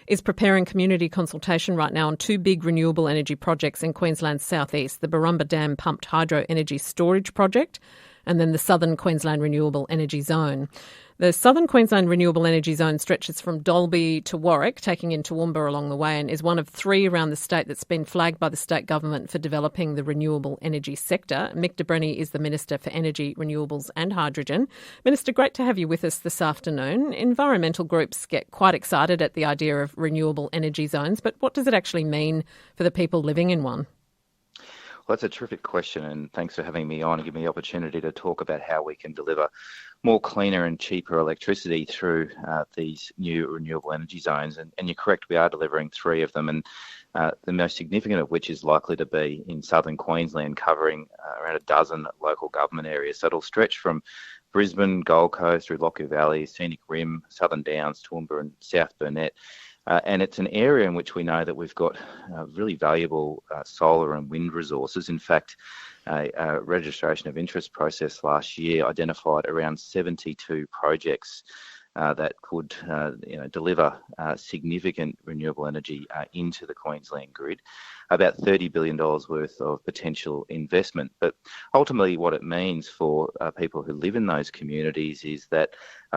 is preparing community consultation right now on two big renewable energy projects in Queensland's southeast, the Borumba Dam Pumped Hydro Energy Storage Project and then the Southern Queensland Renewable Energy Zone. The Southern Queensland Renewable Energy Zone stretches from Dalby to Warwick, taking in Toowoomba along the way, and is one of three around the state that's been flagged by the state government for developing the renewable energy sector. Mick DeBrenni is the Minister for Energy, Renewables and Hydrogen. Minister, great to have you with us this afternoon. Environmental groups get quite excited at the idea of renewable energy zones, but what does it actually mean for the people living in one? Well, that's a terrific question, and thanks for having me on and giving me the opportunity to talk about how we can deliver more cleaner and cheaper electricity through these new renewable energy zones. And you're correct, we are delivering three of them, and the most significant of which is likely to be in southern Queensland, covering around a dozen local government areas. So it'll stretch from Brisbane, Gold Coast, through Lockyer Valley, Scenic Rim, Southern Downs, Toowoomba and South Burnett. And it's an area in which we know that we've got really valuable solar and wind resources. In fact, a registration of interest process last year identified around 72 projects that could deliver significant renewable energy into the Queensland grid, about $30 billion worth of potential investment. But ultimately what it means for people who live in those communities is that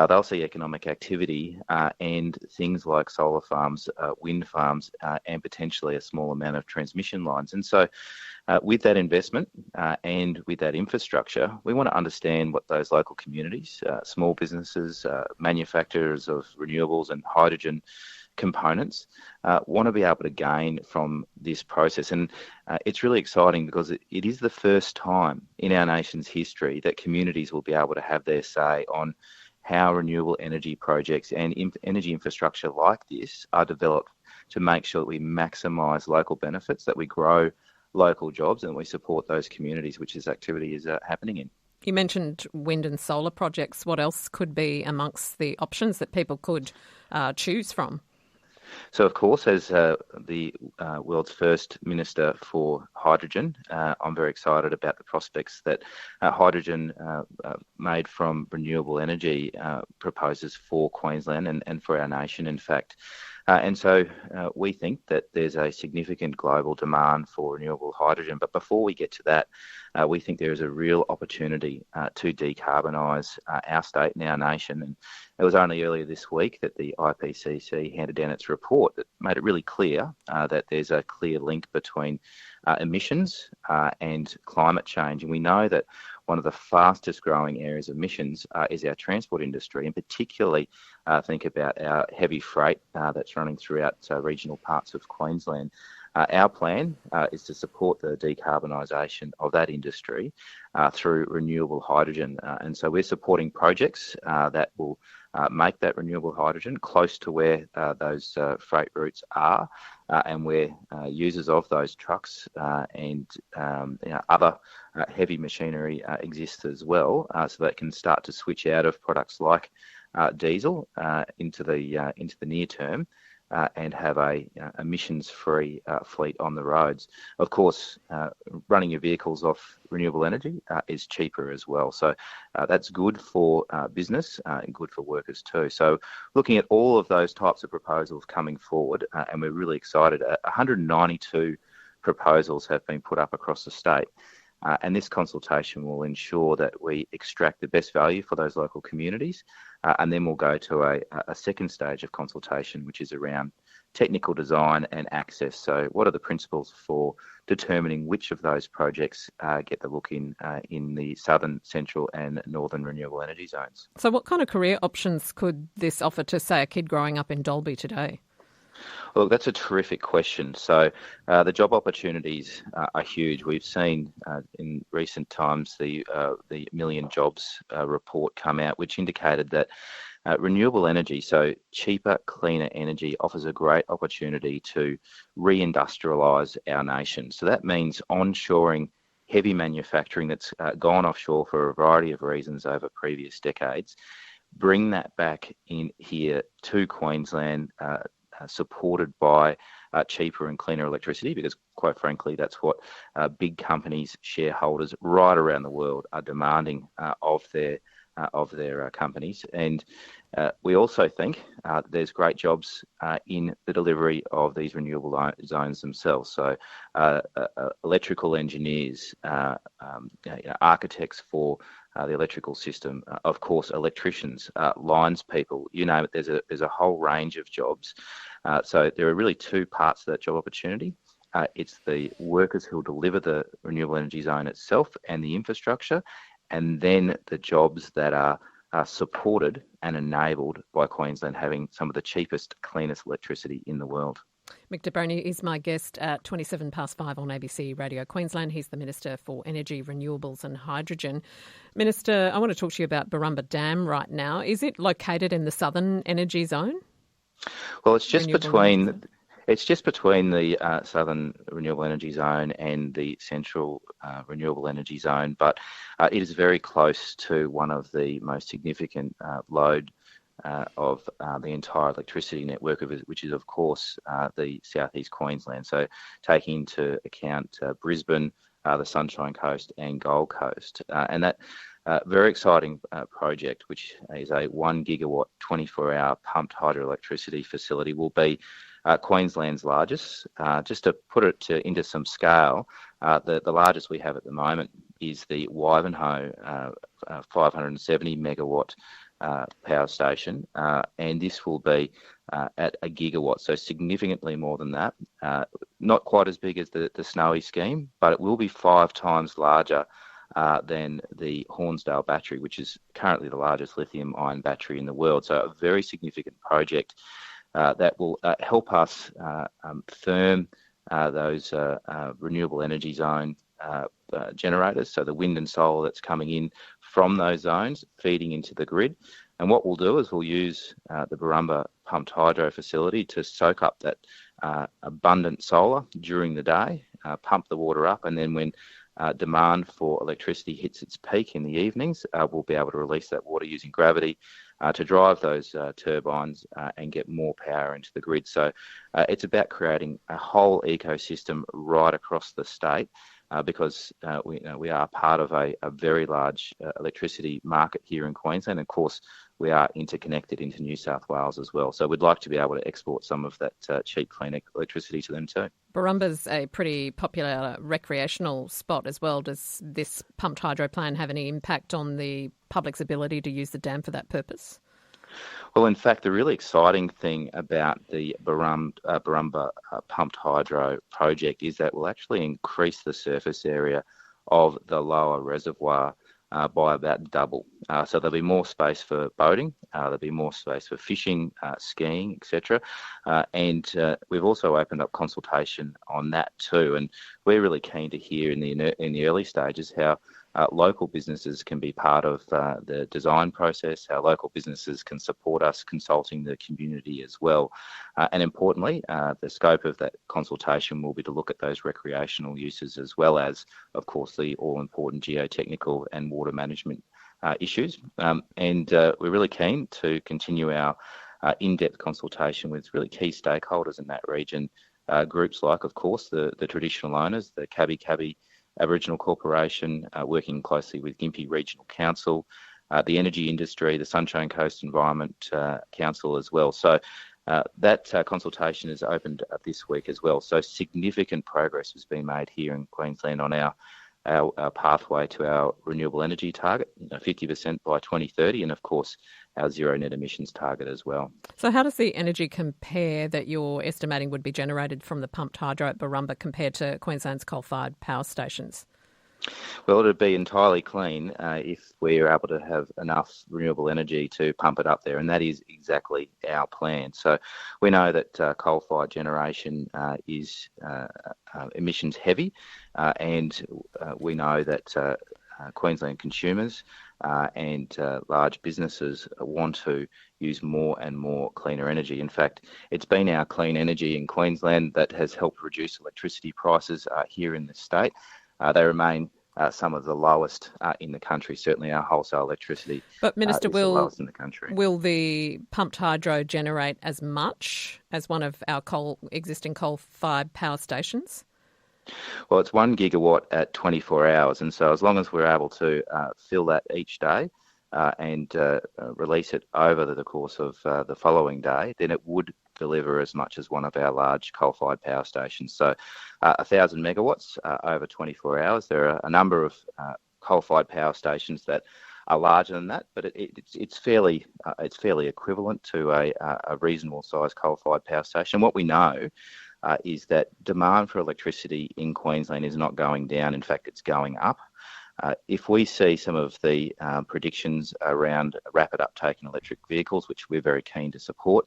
they'll see economic activity and things like solar farms, wind farms, and potentially a small amount of transmission lines. And so with that investment and with that infrastructure, we want to understand what those local communities, small businesses, manufacturers of renewables and hydrogen components want to be able to gain from this process. And it's really exciting because it is the first time in our nation's history that communities will be able to have their say on how renewable energy projects and energy infrastructure like this are developed to make sure that we maximise local benefits, that we grow local jobs and we support those communities which this activity is happening in. You mentioned wind and solar projects. What else could be amongst the options that people could choose from? So, of course, as the world's first Minister for Hydrogen, I'm very excited about the prospects that hydrogen made from renewable energy proposes for Queensland and for our nation, in fact. And so we think that there's a significant global demand for renewable hydrogen. But before we get to that, we think there is a real opportunity to decarbonise our state and our nation. And it was only earlier this week that the IPCC handed down its report that made it really clear that there's a clear link between emissions and climate change. And we know that one of the fastest growing areas of emissions is our transport industry, and particularly think about our heavy freight that's running throughout regional parts of Queensland. Our plan is to support the decarbonisation of that industry through renewable hydrogen. And so we're supporting projects that will make that renewable hydrogen close to where those freight routes are and where users of those trucks and other heavy machinery exist as well, so that can start to switch out of products like diesel into the near term. And have a emissions-free fleet on the roads. Of course, running your vehicles off renewable energy is cheaper as well. So that's good for business and good for workers too. So looking at all of those types of proposals coming forward, and we're really excited. 192 proposals have been put up across the state. And this consultation will ensure that we extract the best value for those local communities. And then we'll go to a second stage of consultation, which is around technical design and access. So what are the principles for determining which of those projects get the look in the southern, central and northern renewable energy zones? So what kind of career options could this offer to, say, a kid growing up in Dalby today? Well, that's a terrific question. So the job opportunities are huge. We've seen in recent times the Million Jobs report come out, which indicated that renewable energy, so cheaper, cleaner energy, offers a great opportunity to reindustrialise our nation. So that means onshoring heavy manufacturing that's gone offshore for a variety of reasons over previous decades, bring that back in here to Queensland, supported by cheaper and cleaner electricity, because quite frankly, that's what big companies, shareholders right around the world are demanding of their companies. And We also think there's great jobs in the delivery of these renewable zones themselves. So electrical engineers, architects for the electrical system, of course, electricians, lines people, you name it, there's a whole range of jobs. So there are really two parts to that job opportunity. It's the workers who will deliver the renewable energy zone itself and the infrastructure, and then the jobs that are supported and enabled by Queensland having some of the cheapest, cleanest electricity in the world. Mick DeBrenni is my guest at 5:27 on ABC Radio Queensland. He's the Minister for Energy, Renewables and Hydrogen. Minister, I want to talk to you about Borumba Dam right now. Is it located in the southern energy zone? Well, it's just between the southern renewable energy zone and the central renewable energy zone, but it is very close to one of the most significant load of the entire electricity network, which is, of course, the southeast Queensland. So taking into account Brisbane, the Sunshine Coast and Gold Coast. And that very exciting project, which is a 1 gigawatt 24-hour pumped hydroelectricity facility, will be Queensland's largest. Just to put it into some scale, the largest we have at the moment is the Wivenhoe 570 megawatt power station, and this will be at a gigawatt, so significantly more than that. Not quite as big as the Snowy scheme, but it will be 5 times larger than the Hornsdale battery, which is currently the largest lithium-ion battery in the world. So a very significant project that will help us firm those renewable energy zone generators, so the wind and solar that's coming in from those zones, feeding into the grid. And what we'll do is we'll use the Borumba Pumped Hydro facility to soak up that abundant solar during the day, pump the water up, and then when demand for electricity hits its peak in the evenings, we'll be able to release that water using gravity to drive those turbines and get more power into the grid. So it's about creating a whole ecosystem right across the state, because we are part of a very large electricity market here in Queensland. And of course, we are interconnected into New South Wales as well. So we'd like to be able to export some of that cheap, clean electricity to them too. Borumba's a pretty popular recreational spot as well. Does this pumped hydro plan have any impact on the public's ability to use the dam for that purpose? Well, in fact, the really exciting thing about the Borumba Pumped Hydro project is that we'll actually increase the surface area of the lower reservoir by about double. So there'll be more space for boating, there'll be more space for fishing, skiing, etc. And we've also opened up consultation on that too. And we're really keen to hear in the early stages how local businesses can be part of the design process, how local businesses can support us consulting the community as well. And importantly, the scope of that consultation will be to look at those recreational uses as well as, of course, the all-important geotechnical and water management issues. And we're really keen to continue our in-depth consultation with really key stakeholders in that region, groups like, of course, the traditional owners, the Kabi Aboriginal Corporation, working closely with Gympie Regional Council, the energy industry, the Sunshine Coast Environment Council as well. So that consultation is opened this week as well. So significant progress has been made here in Queensland on our pathway to our renewable energy target, 50% by 2030, and of course our zero net emissions target as well. So how does the energy compare that you're estimating would be generated from the pumped hydro at Borumba compared to Queensland's coal-fired power stations? Well, it would be entirely clean if we are able to have enough renewable energy to pump it up there, and that is exactly our plan. So we know that coal-fired generation is emissions heavy, and we know that Queensland consumers and large businesses want to use more and more cleaner energy. In fact, it's been our clean energy in Queensland that has helped reduce electricity prices here in the state. They remain some of the lowest in the country. Certainly our wholesale electricity but Minister, is the lowest in the country. Will the pumped hydro generate as much as one of our existing coal-fired power stations? Well, it's 1 gigawatt at 24 hours. And so as long as we're able to fill that each day, and release it over the course of the following day, then it would deliver as much as one of our large coal-fired power stations. So 1,000 megawatts over 24 hours. There are a number of coal-fired power stations that are larger than that, but it's fairly equivalent to a reasonable sized coal-fired power station. What we know is that demand for electricity in Queensland is not going down. In fact, it's going up. If we see some of the predictions around rapid uptake in electric vehicles, which we're very keen to support,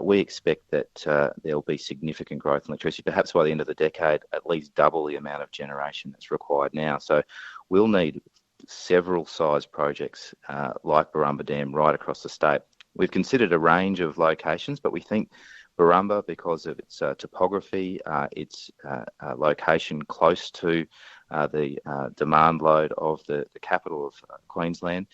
we expect that there will be significant growth in electricity, perhaps by the end of the decade, at least double the amount of generation that's required now. So we'll need several size projects like Borumba Dam right across the state. We've considered a range of locations, but we think Borumba, because of its topography, its location close to the demand load of the capital of Queensland,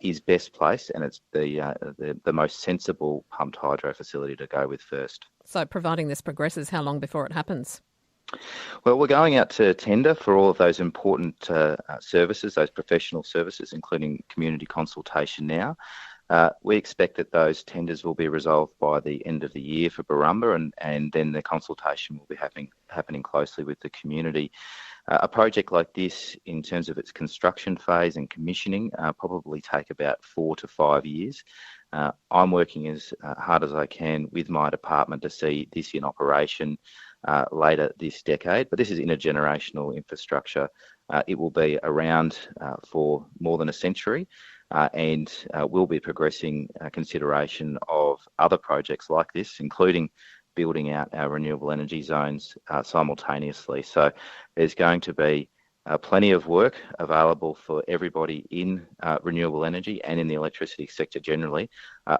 is best placed, and it's the most sensible pumped hydro facility to go with first. So providing this progresses, how long before it happens? Well, we're going out to tender for all of those important services, those professional services, including community consultation now. We expect that those tenders will be resolved by the end of the year for Borumba, and then the consultation will be happening closely with the community. A project like this, in terms of its construction phase and commissioning, probably take about 4 to 5 years. I'm working as hard as I can with my department to see this in operation later this decade, but this is intergenerational infrastructure. It will be around for more than a century. And we'll be progressing consideration of other projects like this, including building out our renewable energy zones simultaneously. So there's going to be plenty of work available for everybody in renewable energy and in the electricity sector generally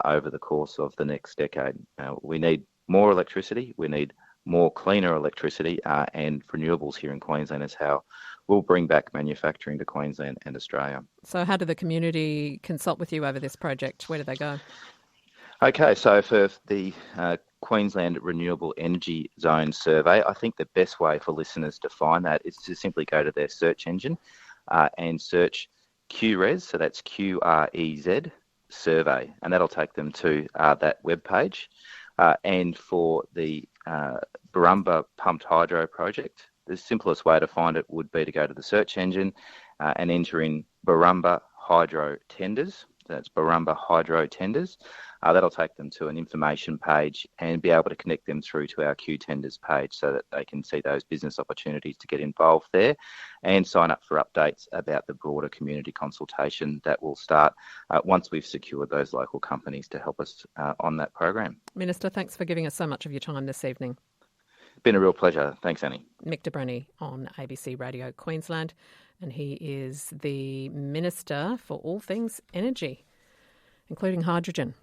over the course of the next decade. We need more electricity, we need more cleaner electricity, and renewables here in Queensland is how we'll bring back manufacturing to Queensland and Australia. So how do the community consult with you over this project? Where do they go? Okay, so for the Queensland Renewable Energy Zone survey, I think the best way for listeners to find that is to simply go to their search engine and search QREZ, so that's QREZ survey, and that'll take them to that webpage. And for the Borumba Pumped Hydro project, the simplest way to find it would be to go to the search engine and enter in Borumba Hydro Tenders. That's Borumba Hydro Tenders. That'll take them to an information page and be able to connect them through to our Q Tenders page so that they can see those business opportunities to get involved there and sign up for updates about the broader community consultation that will start once we've secured those local companies to help us on that program. Minister, thanks for giving us so much of your time this evening. Been a real pleasure. Thanks, Annie. Mick DeBrenni on ABC Radio Queensland, and he is the Minister for all things energy, including hydrogen.